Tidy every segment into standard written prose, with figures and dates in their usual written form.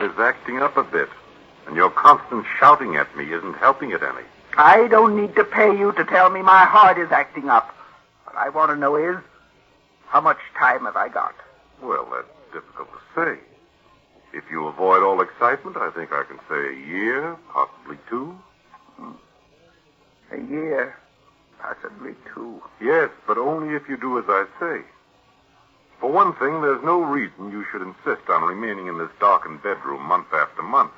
is acting up a bit, and your constant shouting at me isn't helping it any. I don't need to pay you to tell me my heart is acting up. What I want to know is, how much time have I got? Well, that's difficult to say. If you avoid all excitement, I think I can say a year, possibly 2. A year, possibly 2. Yes, but only if you do as I say. For one thing, there's no reason you should insist on remaining in this darkened bedroom month after month.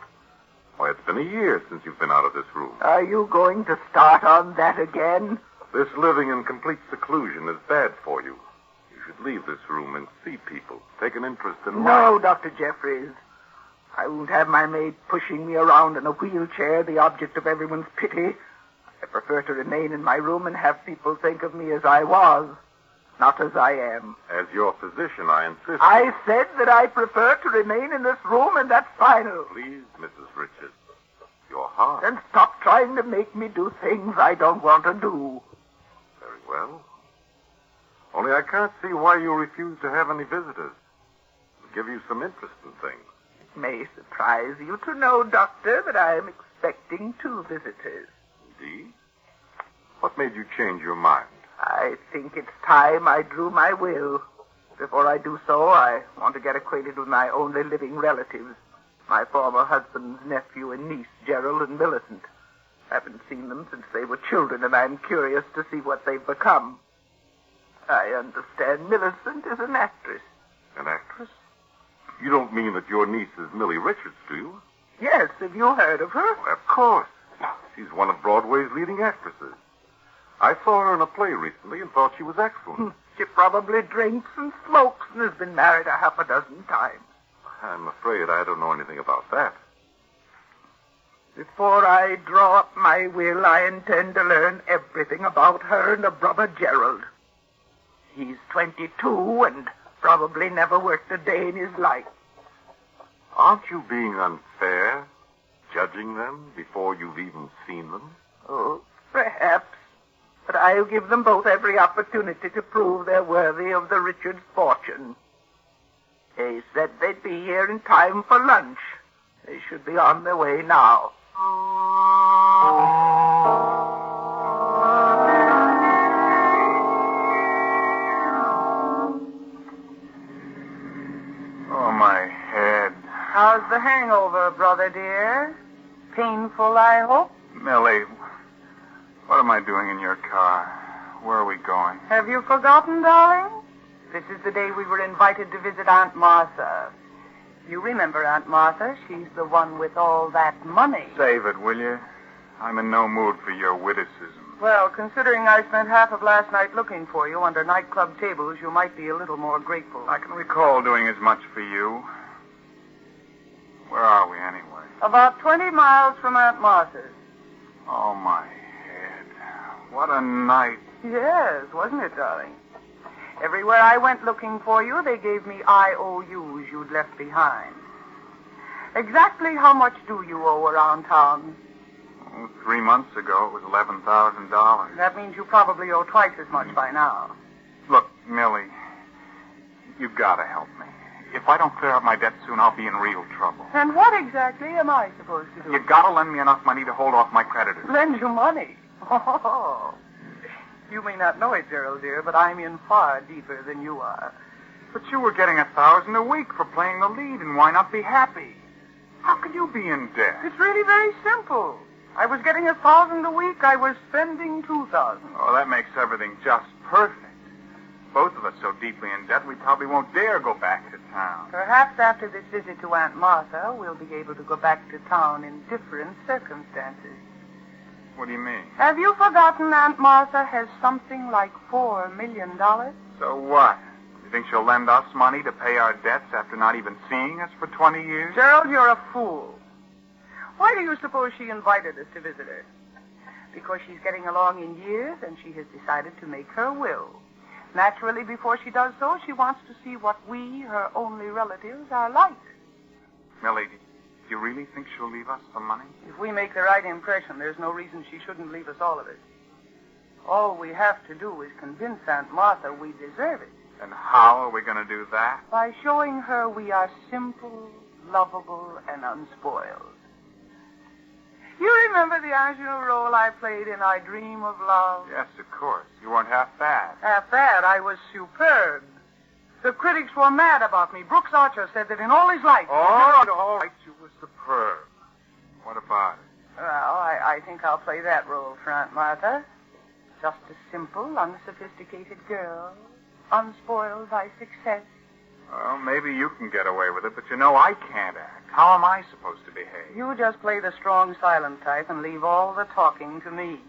Why, it's been a year since you've been out of this room. Are you going to start on that again? This living in complete seclusion is bad for you. You should leave this room and see people, take an interest in life. No, Dr. Jeffries. I won't have my maid pushing me around in a wheelchair, the object of everyone's pity. I prefer to remain in my room and have people think of me as I was, not as I am. As your physician, I insist. I said that I prefer to remain in this room, and that's final. Please, Mrs. Richards, your heart. Then stop trying to make me do things I don't want to do. Very well. Only I can't see why you refuse to have any visitors. It'll give you some interest in things. It may surprise you to know, Doctor, that I am expecting 2 visitors. Indeed? What made you change your mind? I think it's time I drew my will. Before I do so, I want to get acquainted with my only living relatives, my former husband's nephew and niece, Gerald and Millicent. I haven't seen them since they were children, and I'm curious to see what they've become. I understand Millicent is an actress. An actress? You don't mean that your niece is Millie Richards, do you? Yes, have you heard of her? Well, of course. She's one of Broadway's leading actresses. I saw her in a play recently and thought she was excellent. She probably drinks and smokes and has been married 6 times. I'm afraid I don't know anything about that. Before I draw up my will, I intend to learn everything about her and her brother Gerald. He's 22 and probably never worked a day in his life. Aren't you being unfair, judging them before you've even seen them? Oh, perhaps. But I'll give them both every opportunity to prove they're worthy of the Richards fortune. They said they'd be here in time for lunch. They should be on their way now. Oh, my head. How's the hangover, brother dear? Painful, I hope? Millie, what am I doing in your car? Where are we going? Have you forgotten, darling? This is the day we were invited to visit Aunt Martha. You remember Aunt Martha? She's the one with all that money. Save it, will you? I'm in no mood for your witticism. Well, considering I spent half of last night looking for you under nightclub tables, you might be a little more grateful. I can recall doing as much for you. Where are we, anyway? About 20 miles from Aunt Martha's. Oh, my head. What a night. Yes, wasn't it, darling? Everywhere I went looking for you, they gave me IOUs you'd left behind. Exactly how much do you owe around town? 3 months ago, it was $11,000. That means you probably owe twice as much by now. Look, Millie, you've got to help me. If I don't clear up my debt soon, I'll be in real trouble. And what exactly am I supposed to do? You've got to lend me enough money to hold off my creditors. Lend you money? Oh. You may not know it, Gerald, dear, but I'm in far deeper than you are. But you were getting $1,000 a week for playing the lead, and why not be happy? How can you be in debt? It's really very simple. I was getting $1,000 a week. I was spending $2,000. Oh, that makes everything just perfect. Both of us so deeply in debt, we probably won't dare go back to town. Perhaps after this visit to Aunt Martha, we'll be able to go back to town in different circumstances. What do you mean? Have you forgotten Aunt Martha has something like $4 million? So what? You think she'll lend us money to pay our debts after not even seeing us for 20 years? Gerald, you're a fool. Why do you suppose she invited us to visit her? Because she's getting along in years and she has decided to make her will. Naturally, before she does so, she wants to see what we, her only relatives, are like. Millie, do you really think she'll leave us some money? If we make the right impression, there's no reason she shouldn't leave us all of it. All we have to do is convince Aunt Martha we deserve it. And how are we going to do that? By showing her we are simple, lovable, and unspoiled. You remember the original role I played in I Dream of Love? Yes, of course. You weren't half bad. Half bad. I was superb. The critics were mad about me. Brooks Archer said that in all his life... All right, you were superb. What about it? Well, I think I'll play that role for Aunt Martha. Just a simple, unsophisticated girl, unspoiled by success. Well, maybe you can get away with it, but you know I can't act. How am I supposed to behave? You just play the strong, silent type and leave all the talking to me.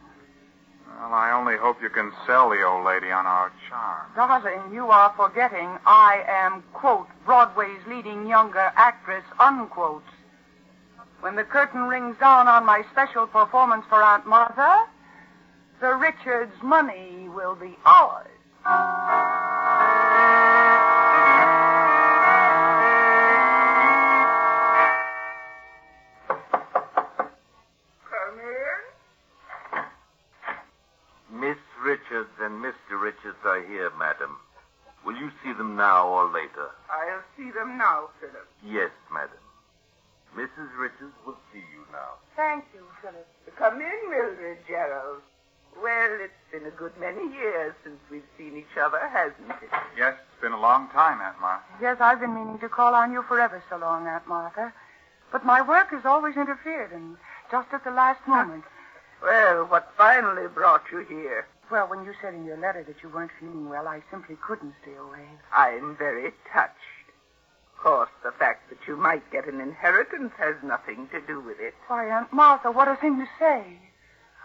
Well, I only hope you can sell the old lady on our charm. Darling, you are forgetting I am, quote, Broadway's leading younger actress, unquote. When the curtain rings down on my special performance for Aunt Martha, the Richards' money will be ours. Come in. Miss Richards and Mr. Richards are here, madam. Will you see them now or later? I'll see them now, Philip. Yes, madam. Mrs. Richards will see you now. Thank you, Philip. Come in, Mildred, Gerald. Well, it's been a good many years since we've seen each other, hasn't it? Yes, it's been a long time, Aunt Martha. Yes, I've been meaning to call on you for ever so long, Aunt Martha. But my work has always interfered, and just at the last moment. Well, what finally brought you here? Well, when you said in your letter that you weren't feeling well, I simply couldn't stay away. I'm very touched. Of course, the fact that you might get an inheritance has nothing to do with it. Why, Aunt Martha, what a thing to say.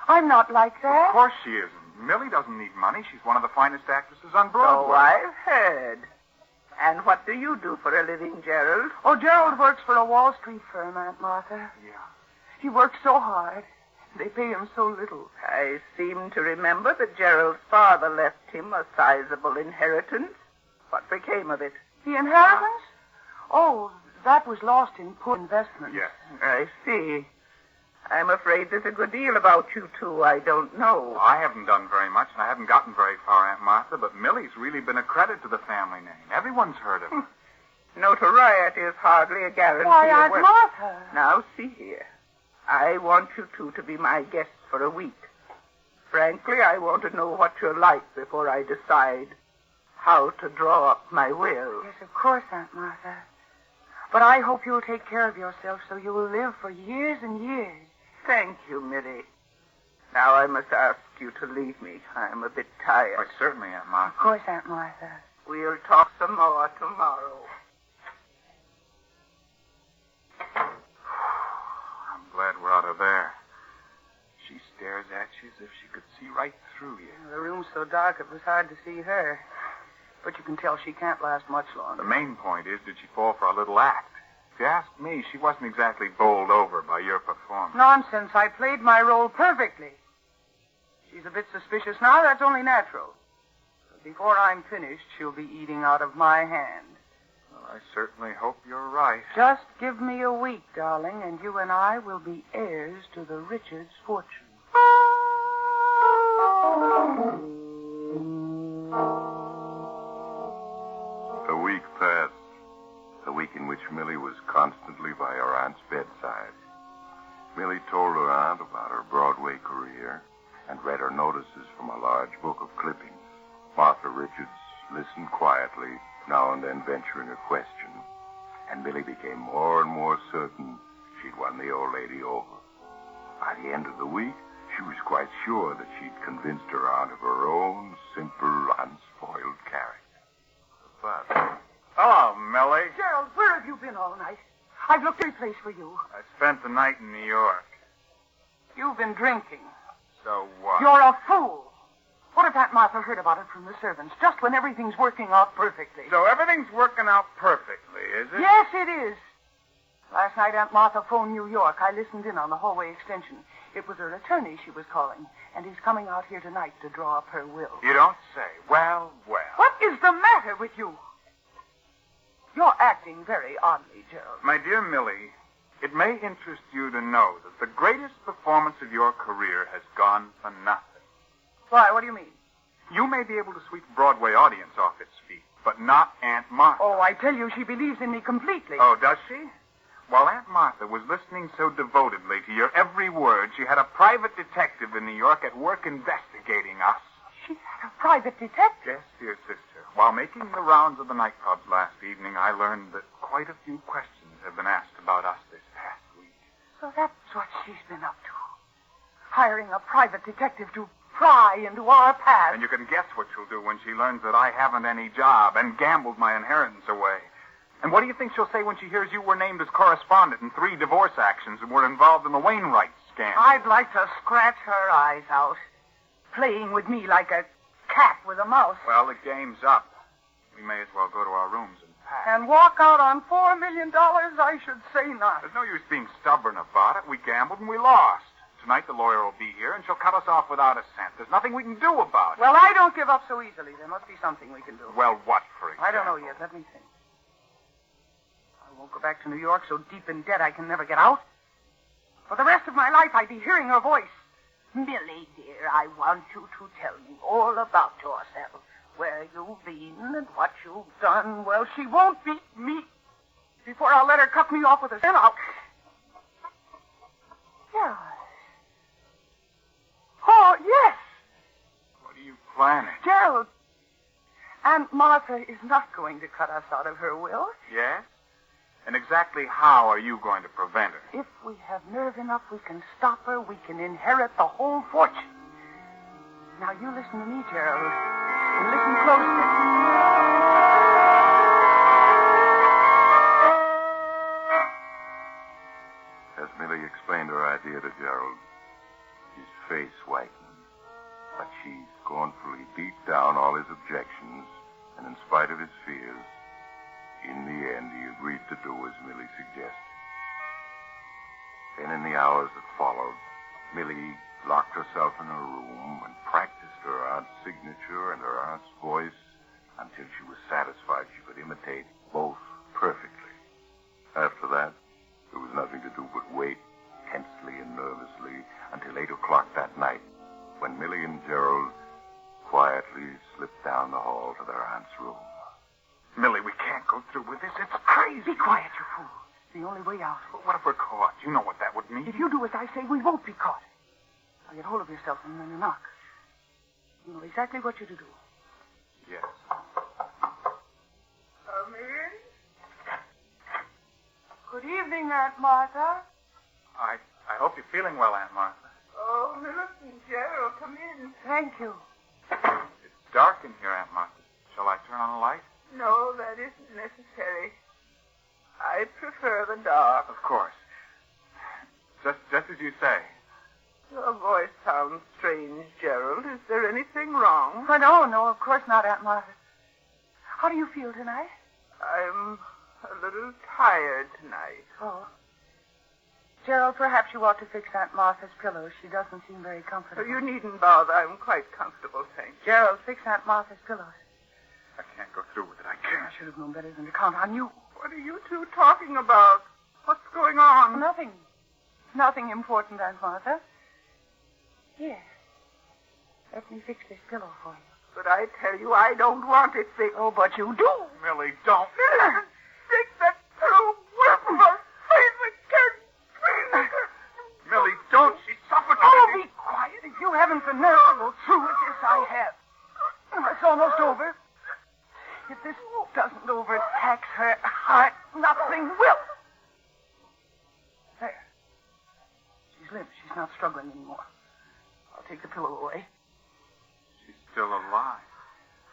I'm not like that. Of course she isn't. Millie doesn't need money. She's one of the finest actresses on Broadway. So I've heard. And what do you do for a living, Gerald? Oh, Gerald works for a Wall Street firm, Aunt Martha. Yeah. He works so hard. They pay him so little. I seem to remember that Gerald's father left him a sizable inheritance. What became of it? The inheritance? Oh, that was lost in poor investments. Yes. I see. I'm afraid there's a good deal about you two I don't know. Well, I haven't done very much, and I haven't gotten very far, Aunt Martha, but Millie's really been a credit to the family name. Everyone's heard of her. Notoriety is hardly a guarantee Why, of Aunt worth. Martha. Now, see here. I want you two to be my guests for a week. Frankly, I want to know what you're like before I decide how to draw up my will. Yes, of course, Aunt Martha. But I hope you'll take care of yourself so you will live for years and years. Thank you, Millie. Now I must ask you to leave me. I'm a bit tired. Why, certainly, Aunt Martha. Of course, Aunt Martha. We'll talk some more tomorrow. I'm glad we're out of there. She stares at you as if she could see right through you. The room's so dark it was hard to see her. But you can tell she can't last much longer. The main point is, did she fall for a little act? If you ask me, she wasn't exactly bowled over by your performance. Nonsense. I played my role perfectly. She's a bit suspicious now. That's only natural. But before I'm finished, she'll be eating out of my hand. Well, I certainly hope you're right. Just give me a week, darling, and you and I will be heirs to the Richards' fortune. A week passed. A week in which Millie was constantly by her aunt's bedside. Millie told her aunt about her Broadway career and read her notices from a large book of clippings. Martha Richards listened quietly, now and then venturing a question, and Millie became more and more certain she'd won the old lady over. By the end of the week, she was quite sure that she'd convinced her aunt of her own simple, unspoiled character. But... Hello, Millie. Gerald, where have you been all night? I've looked every place for you. I spent the night in New York. You've been drinking. So what? You're a fool. What if Aunt Martha heard about it from the servants, just when everything's working out perfectly? So everything's working out perfectly, is it? Yes, it is. Last night, Aunt Martha phoned New York. I listened in on the hallway extension. It was her attorney she was calling, and he's coming out here tonight to draw up her will. You don't say. Well, well. What is the matter with you? You're acting very oddly, Gerald. My dear Millie, it may interest you to know that the greatest performance of your career has gone for nothing. Why, what do you mean? You may be able to sweep a Broadway audience off its feet, but not Aunt Martha. Oh, I tell you, she believes in me completely. Oh, does she? While Aunt Martha was listening so devotedly to your every word, she had a private detective in New York at work investigating us. She had a private detective? Yes, dear sister. While making the rounds of the nightclubs last evening, I learned that quite a few questions have been asked about us this past week. So that's what she's been up to. Hiring a private detective to pry into our past. And you can guess what she'll do when she learns that I haven't any job and gambled my inheritance away. And what do you think she'll say when she hears you were named as correspondent in 3 divorce actions and were involved in the Wainwright scandal? I'd like to scratch her eyes out, playing with me like a cat with a mouse. Well, the game's up. We may as well go to our rooms and pack. And walk out on $4 million, I should say not. There's no use being stubborn about it. We gambled and we lost. Tonight the lawyer will be here and she'll cut us off without a cent. There's nothing we can do about it. Well, I don't give up so easily. There must be something we can do. Well, what, for example? I don't know yet. Let me think. I won't go back to New York so deep in debt I can never get out. For the rest of my life, I'd be hearing her voice. Millie, dear, I want you to tell me all about yourself. Where you've been and what you've done. Well, she won't beat me. Before I'll let her cut me off with a cent, I'll... Yeah. Oh, yes. What are you planning? Gerald, Aunt Martha is not going to cut us out of her will. Yes? And exactly how are you going to prevent her? If we have nerve enough, we can stop her. We can inherit the whole fortune. Now, you listen to me, Gerald, and listen closely. As Millie explained her idea to Gerald, his face whitened, but she scornfully beat down all his objections, and in spite of his fears, in the end, he agreed to do as Millie suggested. Then in the hours that followed, Millie locked herself in her room and practiced her aunt's signature and her aunt's voice until she was satisfied she could imitate both perfectly. After that, there was nothing to do but wait tensely and nervously until 8 o'clock that night, when Millie and Gerald quietly slipped down the hall to their aunt's room. Millie, we can't go through with this. It's crazy. Be quiet, you fool. It's the only way out. But what if we're caught? You know what that would mean. If you do as I say, we won't be caught. Now get hold of yourself and then you knock. You know exactly what you're to do. Yes. Come in. Good evening, Aunt Martha. I hope you're feeling well, Aunt Martha. Oh, Millicent, Gerald, come in. Thank you. It's dark in here, Aunt Martha. Shall I turn on a light? No, that isn't necessary. I prefer the dark. Of course. Just as you say. Your voice sounds strange, Gerald. Is there anything wrong? Oh, no, of course not, Aunt Martha. How do you feel tonight? I'm a little tired tonight. Oh. Gerald, perhaps you ought to fix Aunt Martha's pillows. She doesn't seem very comfortable. You needn't bother. I'm quite comfortable, thanks. Gerald, fix Aunt Martha's pillows. I can't go through with it. I I can't. should have known better than to count on you. What are you two talking about? What's going on? Nothing. Nothing important, Aunt Martha. Here. Let me fix this pillow for you. But I tell you, I don't want it fixed. Oh, but you do. Millie, don't. Fix that pillow with my face again. Please. Millie, don't. She's suffocating. Oh, be quiet. If you haven't the nerve to go through with this, I have. It's almost over. If this doesn't overtax her heart, nothing will. There. She's limp. She's not struggling anymore. I'll take the pillow away. She's still alive.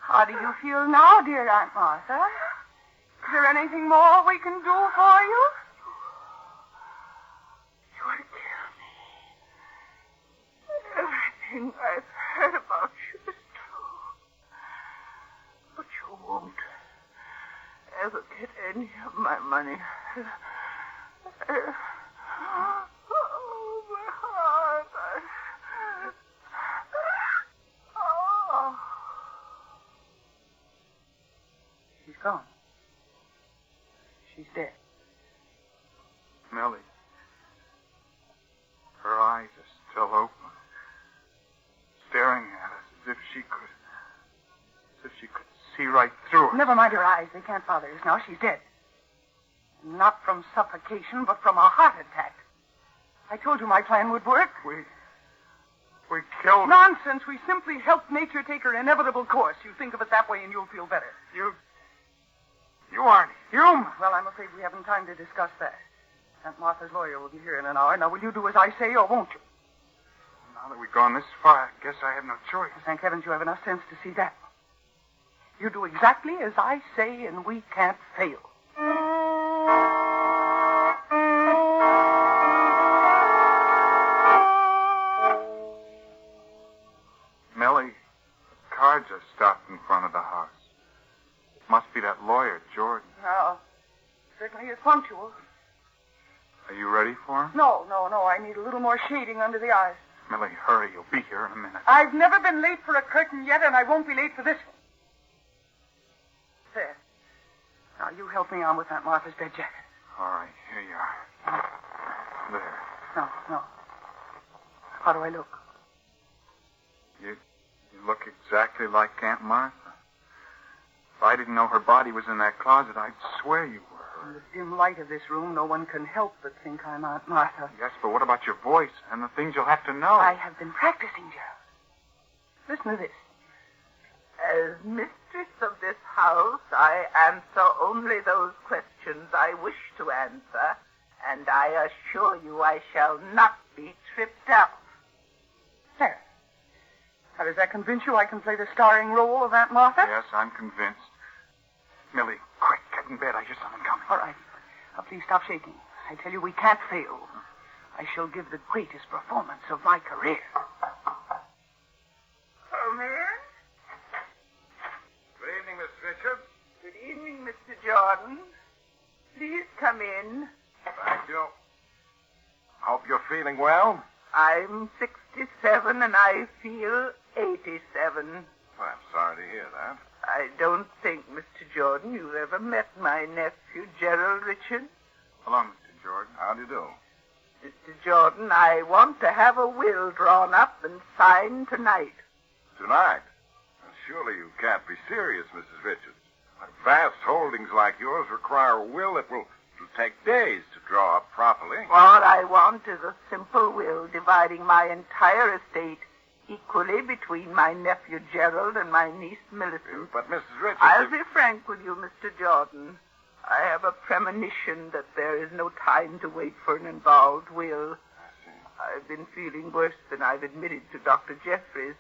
How do you feel now, dear Aunt Martha? Is there anything more we can do for you? You want to kill me. Everything I've heard about you is true. But you won't ever get any of my money. Oh, my heart. Oh. She's gone. She's dead. Millie. Her eyes are still open. Staring at us as if she could see right through us. Never mind her eyes. They can't bother us now. She's dead. Not from suffocation, but from a heart attack. I told you my plan would work. We killed... Nonsense. We simply helped nature take her inevitable course. You think of it that way and you'll feel better. You aren't human. Well, I'm afraid we haven't time to discuss that. Aunt Martha's lawyer will be here in an hour. Now, will you do as I say, or won't you? Now that we've gone this far, I guess I have no choice. Thank heavens you have enough sense to see that. You do exactly as I say, and we can't fail. Millie, the car just stopped in front of the house. Must be that lawyer, Jordan. No. Certainly is punctual. Are you ready for him? No. I need a little more shading under the eyes. Millie, hurry. You'll be here in a minute. I've never been late for a curtain yet, and I won't be late for this one. There. Now, you help me on with Aunt Martha's bed jacket. All right, here you are. There. No. How do I look? You look exactly like Aunt Martha. If I didn't know her body was in that closet, I'd swear you were her. In the dim light of this room, no one can help but think I'm Aunt Martha. Yes, but what about your voice and the things you'll have to know? I have been practicing, Gerald. Listen to this. As mistress of this house, I answer only those questions I wish to answer, and I assure you I shall not be tripped up. There. Now, does that convince you I can play the starring role of Aunt Martha? Yes, I'm convinced. Millie, quick, get in bed. I hear someone coming. All right. Now, please stop shaking. I tell you, we can't fail. I shall give the greatest performance of my career. Come in. Good evening, Miss Richards. Good evening, Mr. Jordan. Please come in. Thank you. Hope you're feeling well. I'm 67 and I feel 87. Well, I'm sorry to hear that. I don't think, Mr. Jordan, you've ever met my nephew, Gerald Richards. Hello, Mr. Jordan. How do you do? Mr. Jordan, I want to have a will drawn up and signed tonight. Tonight? Well, surely you can't be serious, Mrs. Richards. Vast holdings like yours require a will that will take days to draw up properly. What I want is a simple will dividing my entire estate equally between my nephew Gerald and my niece Millicent. But, Mrs. Richards... I'll be frank with you, Mr. Jordan. I have a premonition that there is no time to wait for an involved will. I see. I've been feeling worse than I've admitted to Dr. Jeffries.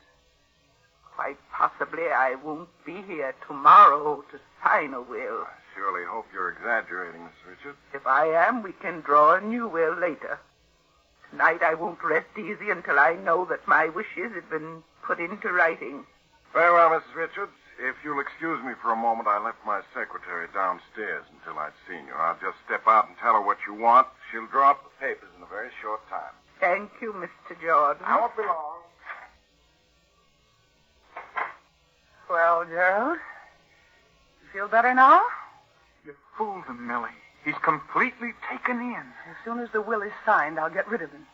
Quite possibly I won't be here tomorrow to sign a will. I surely hope you're exaggerating, Mrs. Richards. If I am, we can draw a new will later. Tonight I won't rest easy until I know that my wishes have been put into writing. Very well, Mrs. Richards. If you'll excuse me for a moment, I left my secretary downstairs until I'd seen you. I'll just step out and tell her what you want. She'll draw up the papers in a very short time. Thank you, Mr. Jordan. I won't be long. Well, Gerald, you feel better now? You fooled him, Millie. He's completely taken in. As soon as the will is signed, I'll get rid of him.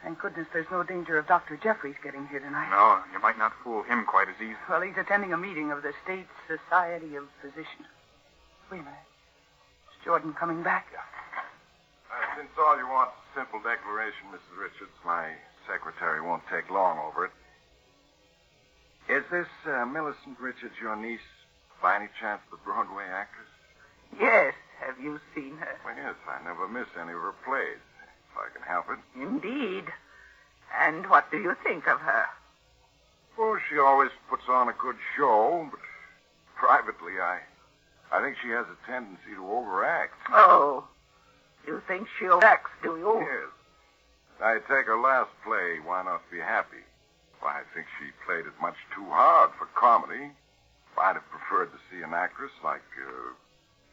Thank goodness there's no danger of Dr. Jeffries getting here tonight. No, you might not fool him quite as easily. Well, he's attending a meeting of the State Society of Physicians. Wait a minute. Is Jordan coming back? Since all you want is a simple declaration, Mrs. Richards, my secretary won't take long over it. Is this Millicent Richards your niece, by any chance the Broadway actress? Yes. Have you seen her? Well, yes, I never miss any of her plays, if I can help it. Indeed. And what do you think of her? Well, she always puts on a good show, but privately, I think she has a tendency to overact. Oh, you think she overacts, do you? Yes. I take her last play, Why Not Be Happy. Why, I think she played it much too hard for comedy. I'd have preferred to see an actress like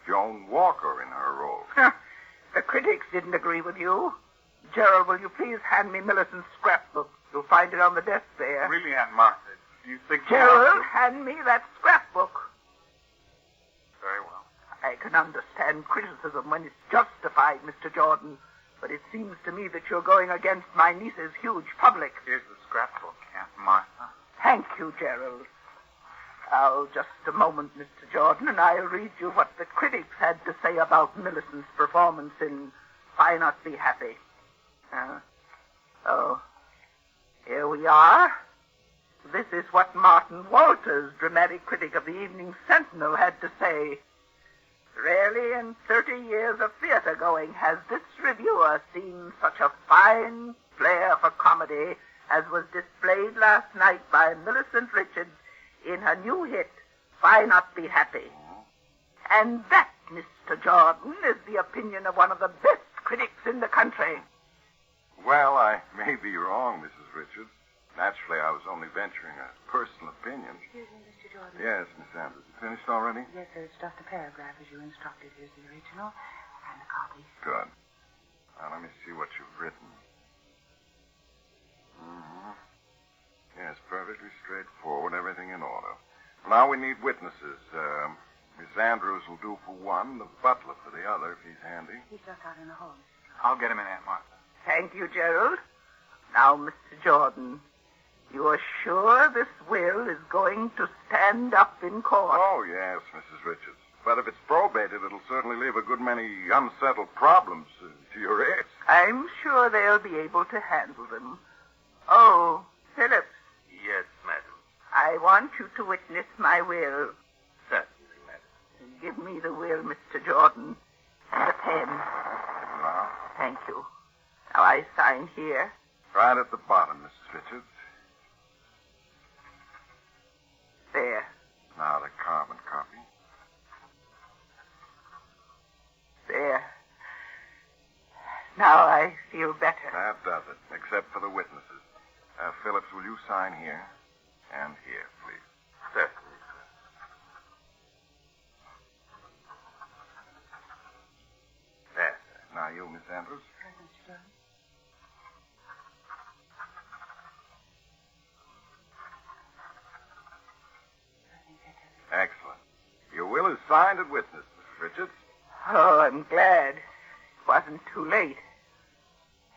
Joan Walker in her role. The critics didn't agree with you. Gerald, will you please hand me Millicent's scrapbook? You'll find it on the desk there. Really, Aunt Martha, do you think... Gerald, hand me that scrapbook. Very well. I can understand criticism when it's justified, Mr. Jordan, but it seems to me that you're going against my niece's huge public. Here's the scrapbook, Aunt Martha. Thank you, Gerald. Now, just a moment, Mr. Jordan, and I'll read you what the critics had to say about Millicent's performance in Why Not Be Happy. Here we are. This is what Martin Walters, dramatic critic of the Evening Sentinel, had to say. Rarely in 30 years of theater going has this reviewer seen such a fine flair for comedy as was displayed last night by Millicent Richards in her new hit, Why Not Be Happy. And that, Mr. Jordan, is the opinion of one of the best critics in the country. Well, I may be wrong, Mrs. Richards. Naturally, I was only venturing a personal opinion. Excuse me, Mr. Jordan. Yes, Miss Andrews. You finished already? Yes, sir. It's just a paragraph as you instructed. Here's the original and the copy. Good. Now, let me see what you've written. Mm-hmm. Yes, perfectly straightforward. Everything in order. Now we need witnesses. Miss Andrews will do for one, the butler for the other, if he's handy. He's just out in the hall. I'll get him in, Aunt Martha. Thank you, Gerald. Now, Mr. Jordan, you are sure this will is going to stand up in court? Oh, yes, Mrs. Richards. But if it's probated, it'll certainly leave a good many unsettled problems to your heirs. I'm sure they'll be able to handle them. Oh, Phillips. Yes, madam. I want you to witness my will. Certainly, madam. Give me the will, Mr. Jordan, and a pen. Now, Thank you. Now I sign here. right at the bottom, Mrs. Richards. There. Now the carbon copy. There. Now I feel better. That does it, except for the witnesses. Phillips, will you sign here? And here, please. Certainly, sir. There, sir. Now you, Miss Andrews. Right, Mr. Jordan. I think that does it. Excellent. Your will is signed and witnessed, Mrs. Richards. Oh, I'm glad. It wasn't too late.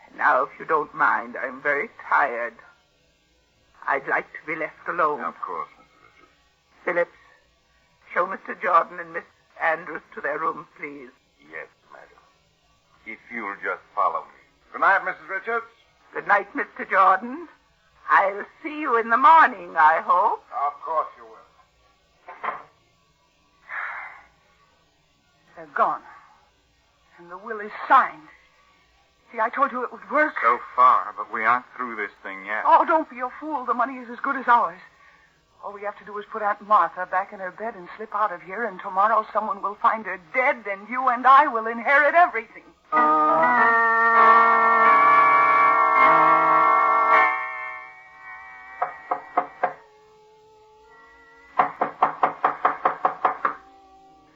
And now, if you don't mind, I'm very tired. I'd like to be left alone. Of course, Mrs. Richards. Phillips, show Mr. Jordan and Miss Andrews to their rooms, please. Yes, madam. If you'll just follow me. Good night, Mrs. Richards. Good night, Mr. Jordan. I'll see you in the morning, I hope. Of course you will. They're gone. And the will is signed. See, I told you it would work. So far, but we aren't through this thing yet. Oh, don't be a fool. The money is as good as ours. All we have to do is put Aunt Martha back in her bed and slip out of here, and tomorrow someone will find her dead, and you and I will inherit everything.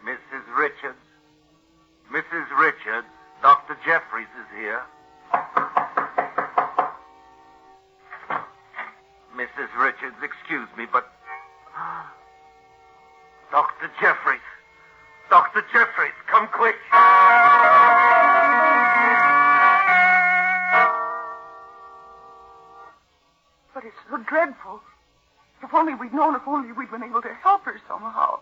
Mrs. Richards. Mrs. Richards, Dr. Jeffries is here. Mrs. Richards, excuse me, but... Dr. Jeffries. Dr. Jeffries, come quick. But it's so dreadful. If only we'd known, if only we'd been able to help her somehow.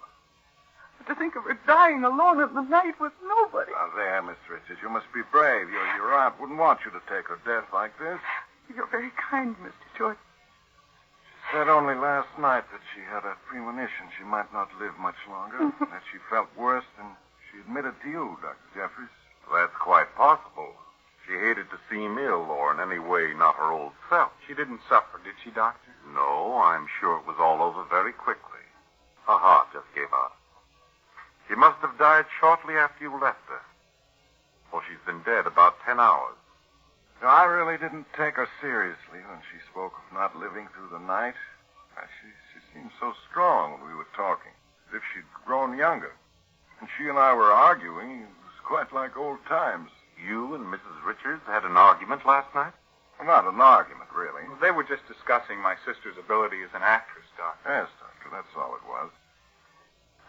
But to think of her dying alone in the night with nobody. Now there, Miss Richards, you must be brave. Your aunt wouldn't want you to take her death like this. You're very kind, Mr. Jordan. She said only last night that she had a premonition she might not live much longer, that she felt worse than she admitted to you, Dr. Jeffries. That's quite possible. She hated to seem ill or in any way not her old self. She didn't suffer, did she, Doctor? No, I'm sure it was all over very quickly. Her heart just gave out. She must have died shortly after you left her. For she's been dead about 10 hours. No, I really didn't take her seriously when she spoke of not living through the night. She seemed so strong when we were talking, as if she'd grown younger. And she and I were arguing. It was quite like old times. You and Mrs. Richards had an argument last night? Well, not an argument, really. They were just discussing my sister's ability as an actress, Doctor. Yes, Doctor, that's all it was.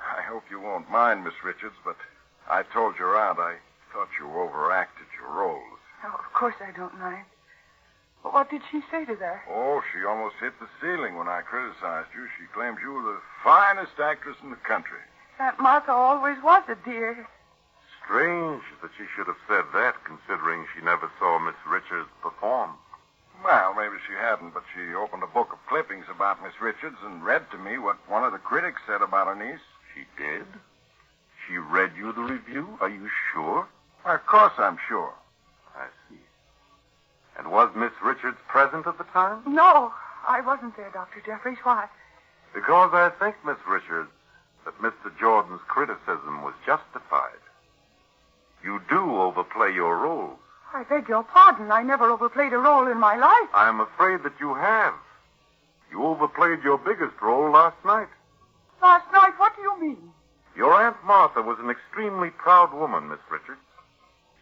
I hope you won't mind, Miss Richards, but I told your aunt I thought you overacted your roles. Oh, of course I don't mind. What did she say to that? Oh, she almost hit the ceiling when I criticized you. She claimed you were the finest actress in the country. Aunt Martha always was a dear. Strange that she should have said that, considering she never saw Miss Richards perform. Well, maybe she hadn't, but she opened a book of clippings about Miss Richards and read to me what one of the critics said about her niece. She did? She read you the review? Are you sure? Why, of course I'm sure. I see. And was Miss Richards present at the time? No, I wasn't there, Dr. Jeffries. Why? Because I think, Miss Richards, that Mr. Jordan's criticism was justified. You do overplay your roles. I beg your pardon. I never overplayed a role in my life. I'm afraid that you have. You overplayed your biggest role last night. Last night? What do you mean? Your Aunt Martha was an extremely proud woman, Miss Richards.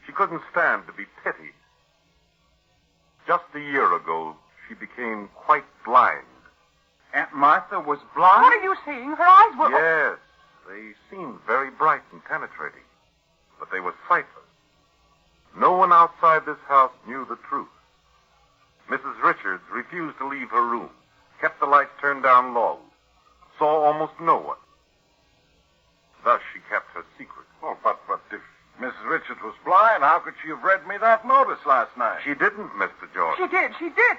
She couldn't stand to be pitied. Just a year ago, she became quite blind. Aunt Martha was blind? What are you saying? Her eyes were... Yes, they seemed very bright and penetrating, but they were sightless. No one outside this house knew the truth. Mrs. Richards refused to leave her room, kept the lights turned down low, saw almost no one. Thus, she kept her secret. Oh, but if Mrs. Richards was blind, how could she have read me that notice last night? She didn't, Mr. Jordan. She did.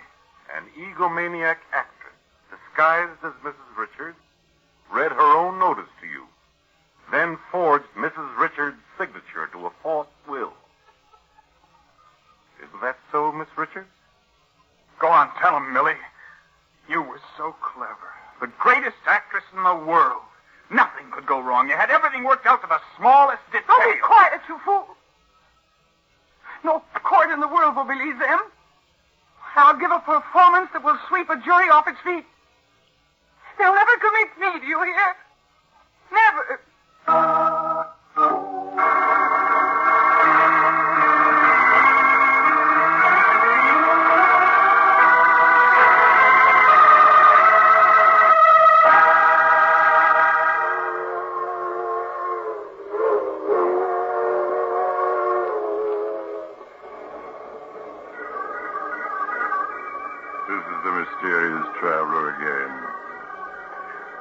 An egomaniac actress, disguised as Mrs. Richards, read her own notice to you, then forged Mrs. Richards' signature to a false will. Isn't that so, Miss Richards? Go on, tell him, Millie. You were so clever. The greatest actress in the world. Nothing could go wrong. You had everything worked out to the smallest detail. Don't be quiet, you fool. No court in the world will believe them. I'll give a performance that will sweep a jury off its feet. They'll never commit me, do you hear? Never. This is the mysterious traveler again.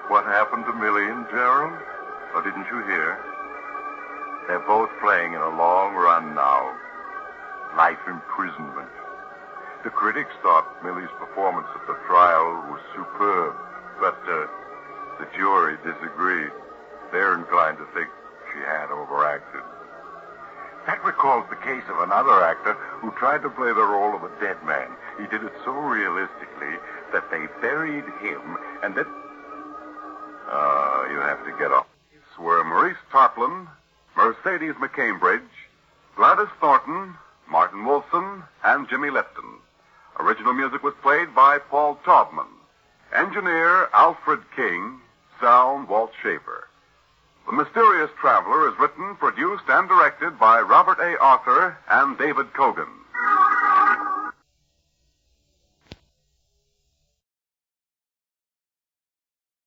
What happened to Millie and Gerald? Or didn't you hear? They're both playing in a long run now. Life imprisonment. The critics thought Millie's performance at the trial was superb, but the jury disagreed. They're inclined to think she had overacted. That recalls the case of another actor who tried to play the role of a dead man. He did it so realistically that they buried him and then... you have to get off. These were Maurice Tarplin, Mercedes McCambridge, Gladys Thornton, Martin Wolfson, and Jimmy Lipton. Original music was played by Paul Taubman. Engineer Alfred King. Sound Walt Schaefer. The Mysterious Traveler is written, produced, and directed by Robert A. Arthur and David Kogan.